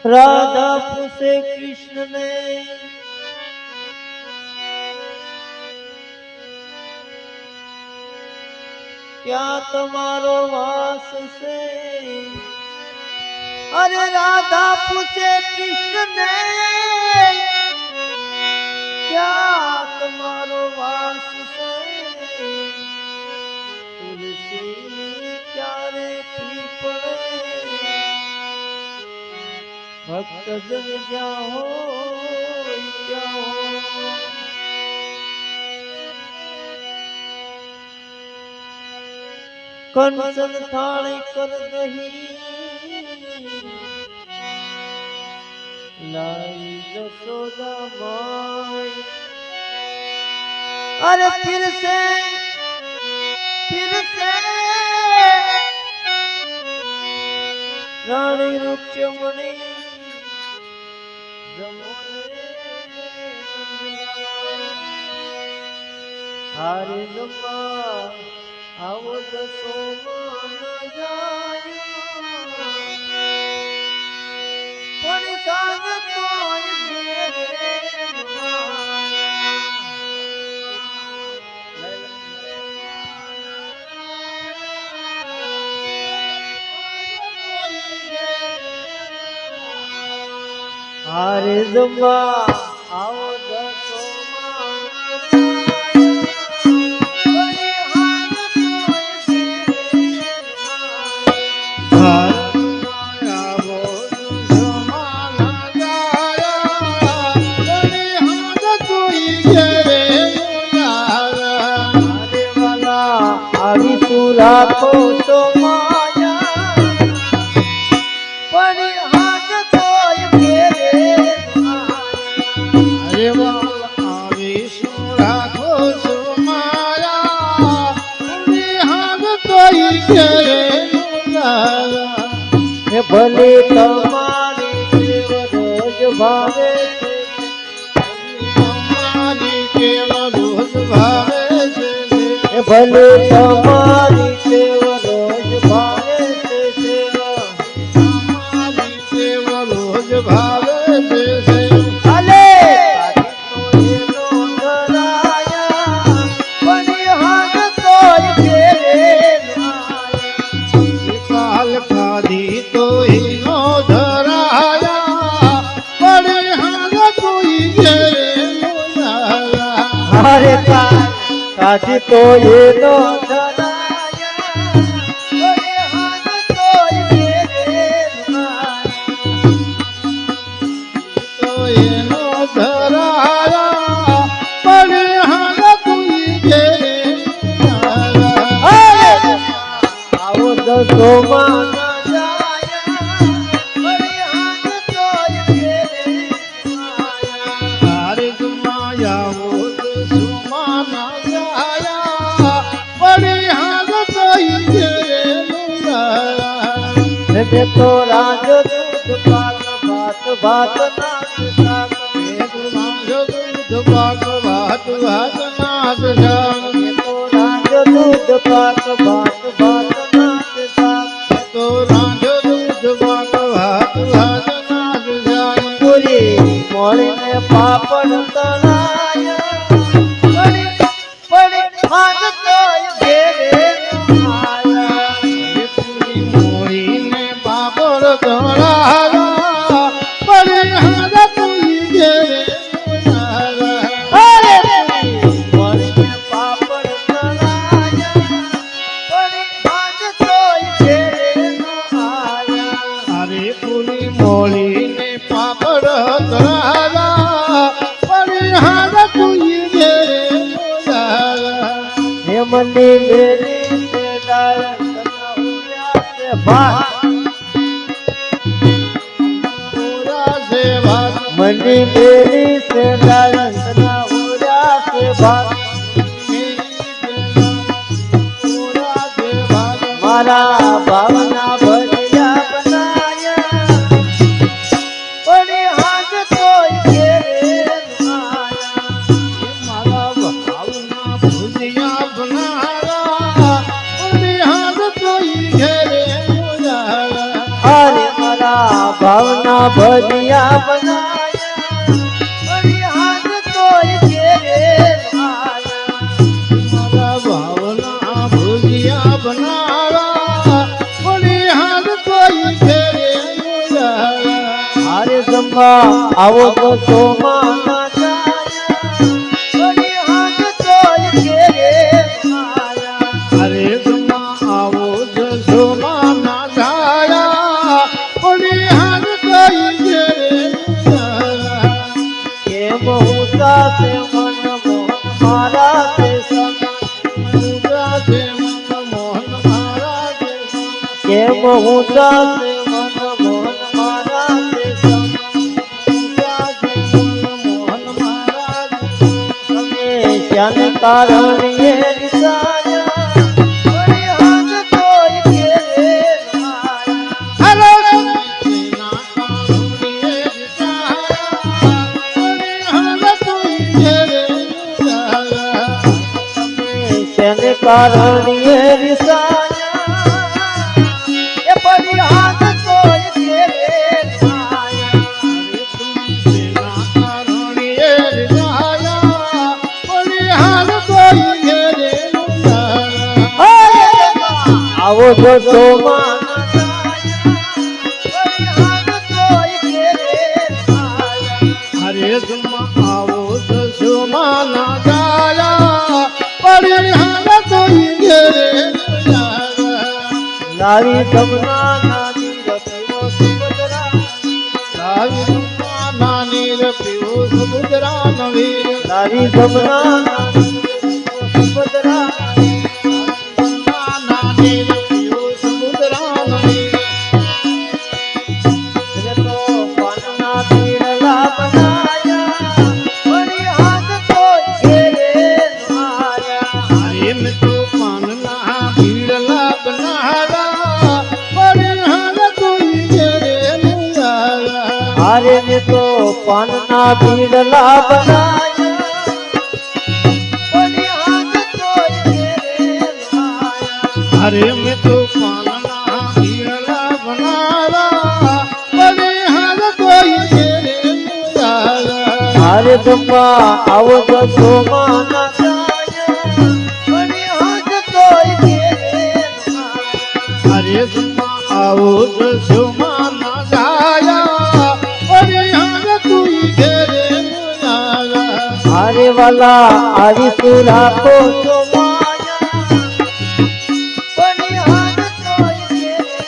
राधा पूछे कृष्ण ने क्या तुम्हारो वास से। अरे राधा पूछे कृष्ण ने क्या तुम्हारो वास से। तुलसी क्यारे पीपळे भक्त जन जाओ जाओ। कंचन थाली कर दही लाई जसोदा माई। अरे फिर से रानी रुक्मणी हारे जमा आओ दसो मान जायो। पण सांग तोय मेरे हारे जमा आओ दसो राखो तो माया पड़ी हाथ कोई मेरे। अरे विष्णु राखो तो माया पड़ी हाथ कोई मेरे। भले तुम्हारी सेव रोज भावे तुम्हारी सेव रोज भावे भले तुम्हारी सेव रोज भावे से सेवा तुम्हारी सेव रोज भावे से अले धराया बड़ी हाथ कोई तेरे काल खादी तो ही नो धराया बड़ी हाथ कोई तेरे हरे काजी तो ये नो धराया बड़े हाथ कोई मेरे तो ये नो धराया बड़ी हाथ कोई तेरे। आओ दसो माना जाया बड़े हाथ कोई मेरे हरे माया वो सुमाना जाया बड़ी हाथ कोई तेरे तो राज दूध पाक बात बात नाच साक दूध पाक भात भात नाथ जान तो राज दूध पाक बात बात नाच साक तो राज दूध पाक भात भात नाथ जान पूरी मोड़ी ने पापड़ तलाया बड़ी बड़ी हाथ कोई घेरे आया। पूरी मोड़ी ने पापड़ तोड़ाया बड़ी हाथ कोई घेरे। अरे मोड़ी ने पापड़ तलाया बड़ी हाथ कोई घेरे आया। अरे पूरी मोड़ी ने पापड़ तोड़ाया बड़ी हाथ कोई घेरे। हे मनी मेरी से डायन कन्हैया से बात पूरा से बात मनी मेरी से डायन कन्हैया से बात पूरा से बात मारा भावना भजिया बनाया बड़ी हाथ कोई घेरे आया। मारा भावना भुजिया बनाया बड़ी हाथ कोई घेरे। अरे मारा ભાવના ભજીયા બનાયા વળી હાથ તોય ઘેરે આયા મારા ભાવના ભુજિયા બનાવા વળી હાથ કોઈ ઘેરે આવ્યા. હારે જમવા આવો તો સોમાં ના જાયા વળી હાથ તોય ઘેરે આયા અરે જમા આવો જશોમાં ના જાયા વળી હાથ કોઈ ઘેરે આવ્યા. કેમ હું સાથે મન મોહન મારા તે સમ પૂજા છે મન મોહન મારા જે કેમ હું સાથે મન મોહન મારા તે સમ પૂજા છે મન મોહન મારા જે તમે શ્યાને કારણે રીસાયા વળી હાથ તોય ઘેરે આયા હલો ના કાળુડીએ જાયા વળી હાથ કોઈ ઘેરે આવ્યા. તેને કારણે રીસાયા એ પડી હાથ તોય ઘેરે આયા તેના કારણીએ જાયા વળી હાથ કોઈ ઘેરે આવ્યા. આવો જો સોમાં વળી હાથ તોય ઘેરે આયા હરે જમા આવો જશોમાં ના જાયા વળી હાથ કોઈ ઘેરે આવ્યા. લાવી તમના નાની રતીઓ સુભદ્રા લાવી જમા નાની રપીઓ સમુદ્રા નવીર લાવી તમના નાની રતીઓ સુભદ્રા નાની રપીઓ સમુદ્રા નવીર રે તો પાનના પીળલા બનાયા વળી હાથ તોય ઘેરે આયા હરે મેં તો પાનના પીળલા બનાવ્યા વળી હાથ કોઈ ઘેરે આવ્યા. હારે ને તો પાનના પીળલા બનાયા વળી હાથ તોય ઘેરે આયા હરે મેં તો પાનના પીળલા બનાવ્યા વળી હાથ કોઈ ઘેરે આવ્યા. હારે જમવા આવો તો સોમાં ના જાયા વળી હાથ તોય ઘેરે આયા હરે જમા આવો જશોમાં ના જાયા વળી હાથ કોઈ ઘેરે આવ્યા. હારે વાલા આવી સુરાખો છો માયા વળી હાથ તોય ઘેરે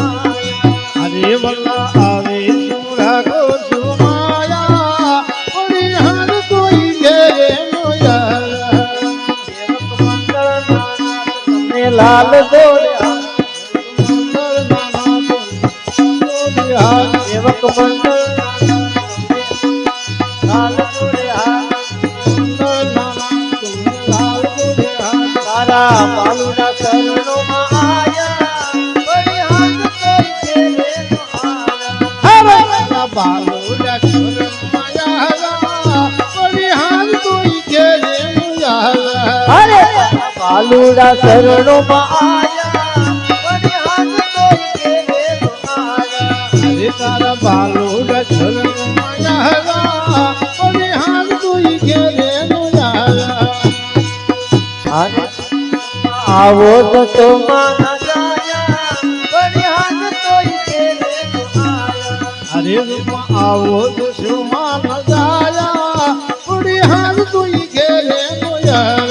આયા હરે વલ્લા આવે સુરાગો સુમાયા વળી હાથ કોઈ ઘેરે આવ્યા. સેવક મંડળ નાના તમને લાલ દોડ્યા સેવક મંડળ નાના તમને લાલ દોડ્યા તારા બાલુના ચરણોમાં આયા વળી હાથ તોય ઘેરે આયા અરે બાલુડા ચરણોમાં આયા વળી હાથ તોય ઘેરે આયા તારા બાલુડા ચરણ હાથ કોઈ ઘેરે આવ્યા. આવો તો સોમાં ના જાયા વળી હાથ તોય ઘેરે આયા હરે રૂપમાં આવો તો સુમાં ન જાયા વળી હાથ કોઈ ઘેરે આવ્યા.